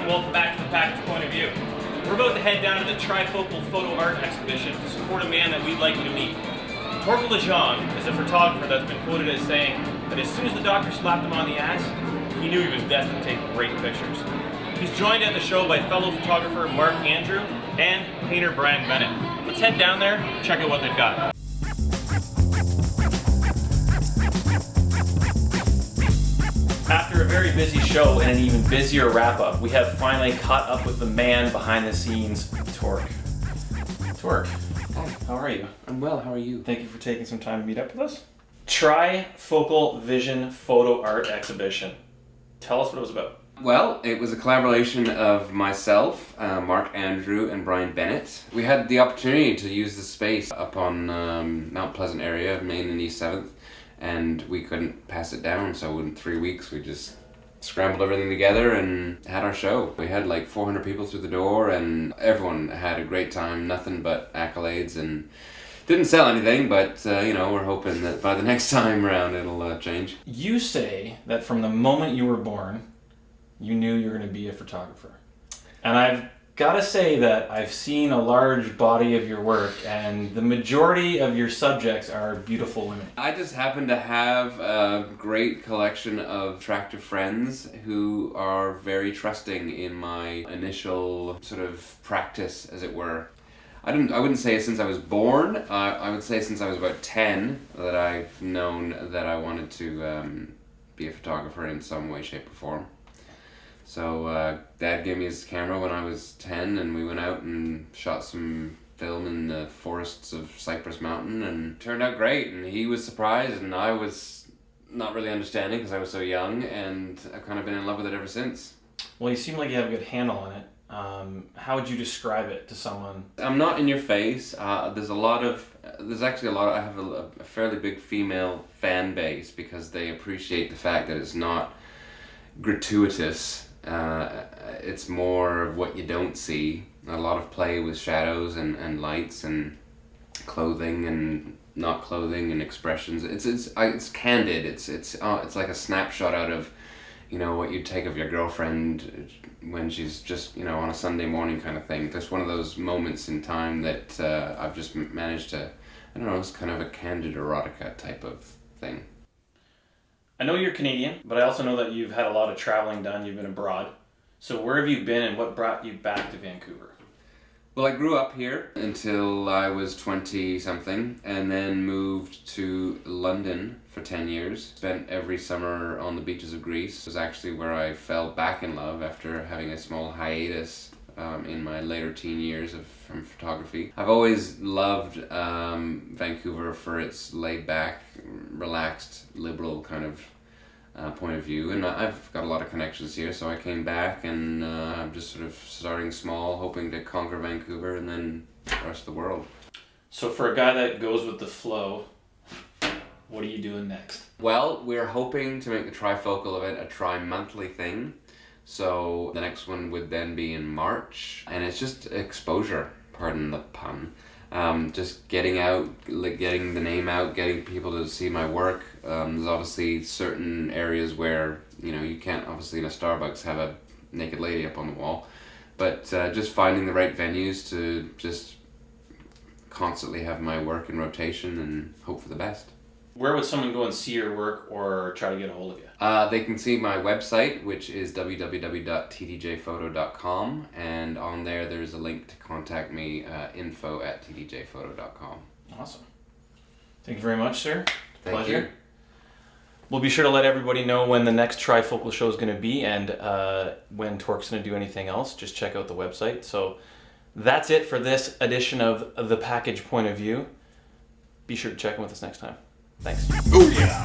and welcome back to the Package Point of View. We're about to head down to the trifocal photo art exhibition to support a man that we'd like you to meet. Torquille De Jonge is a photographer that's been quoted as saying that as soon as the doctor slapped him on the ass, he knew he was destined to take great pictures. He's joined at the show by fellow photographer Mark Andrew and painter Brian Bennett. Let's head down there and check out what they've got. After a very busy show and an even busier wrap-up, we have finally caught up with the man behind the scenes, Torque. Torque, Hi. how are you? I'm well, how are you? Thank you for taking some time to meet up with us. Trifocal Vision Photo Art Exhibition. Tell us what it was about. Well, it was a collaboration of myself, Mark Andrew, and Brian Bennett. We had the opportunity to use the space up on Mount Pleasant area, Main and East 7th, and we couldn't pass it down, so in 3 weeks we just scrambled everything together and had our show. We had like 400 people through the door and everyone had a great time, nothing but accolades, and didn't sell anything, but we're hoping that by the next time around it'll change. You say that from the moment you were born, you knew you were going to be a photographer. And I've got to say that I've seen a large body of your work, and the majority of your subjects are beautiful women. I just happen to have a great collection of attractive friends who are very trusting in my initial sort of practice, as it were. I wouldn't say since I was born. I would say since I was about 10 that I've known that I wanted to be a photographer in some way, shape, or form. So Dad gave me his camera when I was 10, and we went out and shot some film in the forests of Cypress Mountain, and it turned out great, and he was surprised, and I was not really understanding because I was so young, and I've kind of been in love with it ever since. Well, you seem like you have a good handle on it. How would you describe it to someone? I'm not in your face. I have a fairly big female fan base because they appreciate the fact that it's not gratuitous. It's more of what you don't see. A lot of play with shadows and lights and clothing and not clothing and expressions. It's candid. It's like a snapshot out of what you'd take of your girlfriend when she's just on a Sunday morning kind of thing. Just one of those moments in time that I've just managed to, it's kind of a candid erotica type of thing. I know you're Canadian, but I also know that you've had a lot of traveling done. You've been abroad. So where have you been, and what brought you back to Vancouver? Well, I grew up here until I was 20-something, and then moved to London for 10 years. Spent every summer on the beaches of Greece. It was actually where I fell back in love after having a small hiatus in my later teen years from photography. I've always loved Vancouver for its laid-back, relaxed, liberal kind of point of view, and I've got a lot of connections here, so I came back, and I'm just sort of starting small, hoping to conquer Vancouver and then the rest of the world. So for a guy that goes with the flow, what are you doing next? Well, we're hoping to make the trifocal event a tri-monthly thing. So the next one would then be in March, and it's just exposure, pardon the pun. Just getting out, getting the name out, getting people to see my work. There's obviously certain areas where, you can't obviously in a Starbucks have a naked lady up on the wall, but just finding the right venues to just constantly have my work in rotation and hope for the best. Where would someone go and see your work or try to get a hold of you? They can see my website, which is www.tdjphoto.com, and on there's a link to contact me, info@tdjphoto.com. Awesome. Thank you very much, sir. Thank Pleasure. you. We'll be sure to let everybody know when the next trifocal show is going to be, and when Torque's going to do anything else. Just check out the website. So that's it for this edition of The Package Point of View. Be sure to check in with us next time. Thanks. Oh yeah!